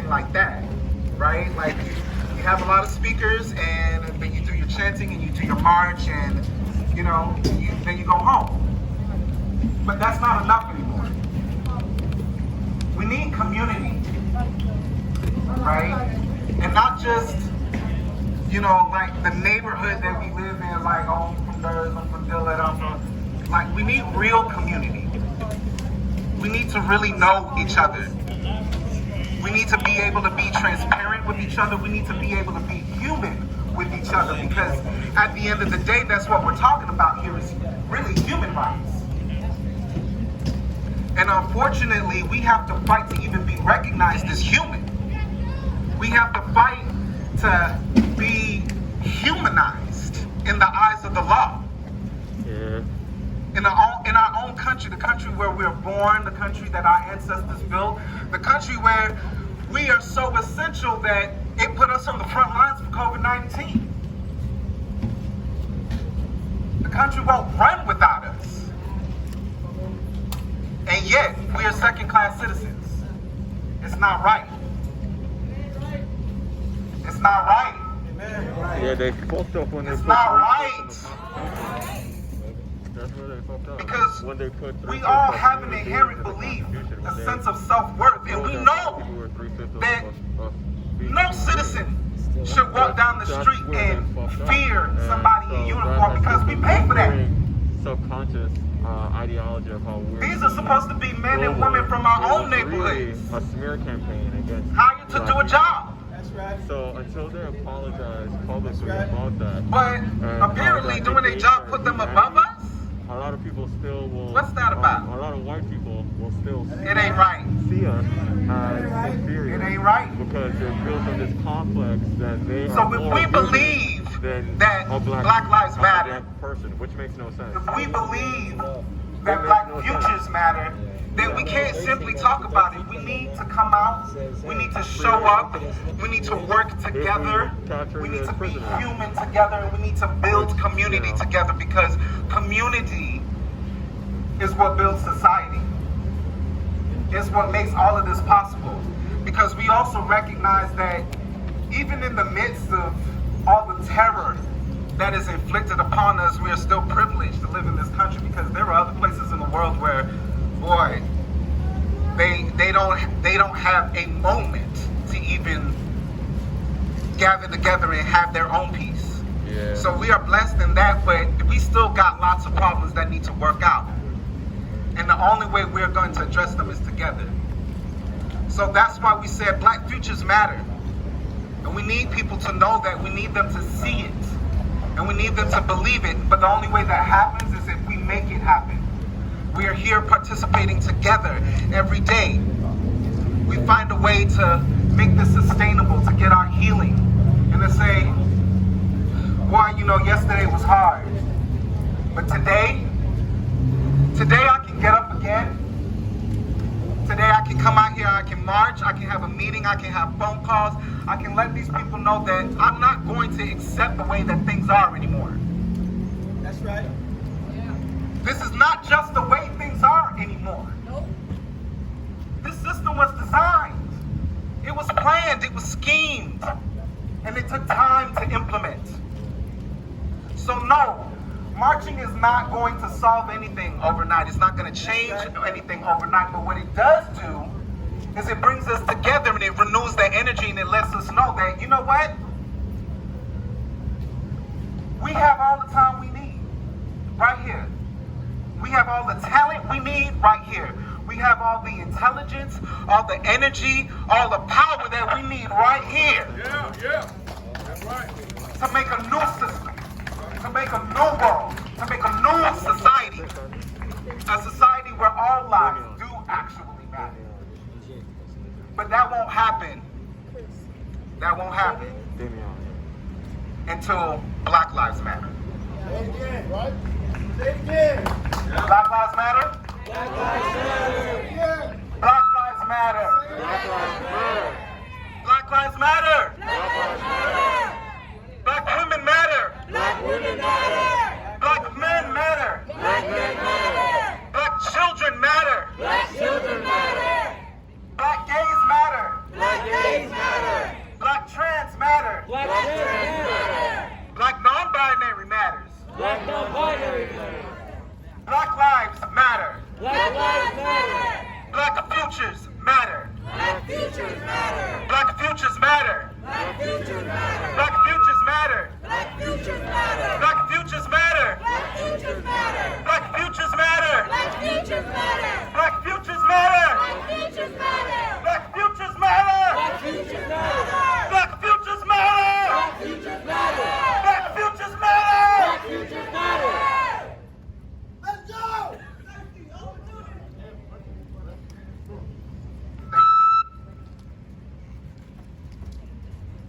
anything like that, right? Like you have a lot of speakers, and then you do your chanting and you do your march, and then you go home. But that's not enough anymore. We need community, right? And not just, like the neighborhood that we live in, like, oh, I'm from Durs, I'm from Dillard, I'm from, like, we need real community. We need to really know each other. We need to be able to be transparent with each other. We need to be able to be human with each other, because at the end of the day, that's what we're talking about here, is really human rights. And unfortunately, we have to fight to even be recognized as human. We have to fight to be humanized in the eyes of the law. Yeah. In our own country, the country where we're born, the country that our ancestors built, the country where we are so essential that it put us on the front lines for COVID-19. The country won't run without us. And yet, we are second-class citizens. It's not right. It's not right. Yeah, they fucked up when it's not right. That's where they fucked up. Because when they put we all have an inherent belief, a sense of self-worth, and we know that no citizen should walk down the street and fear somebody in uniform, because we pay for that. Subconscious ideology of how we're these are supposed to be men and women from our own neighborhoods. A smear campaign against hired to do a job. So until they apologize publicly about that, but apparently doing their job put them above us. A lot of people still will. What's that about? A lot of white people will still. It ain't right. See us as inferior. It ain't right. Because they're built on this complex that they so are if more we believe that Black Lives Matter, person, which makes no sense. If we believe that Black futures matter, then we can't simply talk about it. We need to come out. We need to show up. We need to work together. We need to be human together. And we need to build community together, because community is what builds society. It's what makes all of this possible. Because we also recognize that even in the midst of all the terror that is inflicted upon us, we are still privileged to live in this country, because there are other places in the world where, boy, they don't have a moment to even gather together and have their own peace. Yeah. So we are blessed in that, but we still got lots of problems that need to work out. And the only way we're going to address them is together. So that's why we said Black futures matter. And we need people to know that. We need them to see it. And we need them to believe it. But the only way that happens is if we make it happen. We are here participating together every day. We find a way to make this sustainable, to get our healing. And to say, boy, yesterday was hard. But today I can get up again. Today I can come out here, I can march, I can have a meeting, I can have phone calls. I can let these people know that I'm not going to accept the way that things are anymore. That's right. This is not just the way things are anymore. Nope. This system was designed. It was planned, it was schemed, and it took time to implement. So no, marching is not going to solve anything overnight. It's not going to change anything overnight, but what it does do is it brings us together, and it renews the energy, and it lets us know that, you know what? We have all the time we need right here. We have all the talent we need right here. We have all the intelligence, all the energy, all the power that we need right here. Yeah, that's right. To make a new system, to make a new world, to make a new society. A society where all lives do actually matter. But that won't happen. That won't happen until Black Lives Matter. Say it again, right? Say it again. Black Lives Matter? Black Lives Matter. Black Lives Matter. Black Lives Matter. Black women matter. Black women matter. Black men matter. Black men matter. Black children matter. Black children matter. Black gays matter. Black gays Black non-binary men. Black lives matter. Black lives matter. Black futures matter. Black futures matter. Black futures matter. Black futures matter. Black futures matter. Black futures matter. Black futures matter. Black futures matter.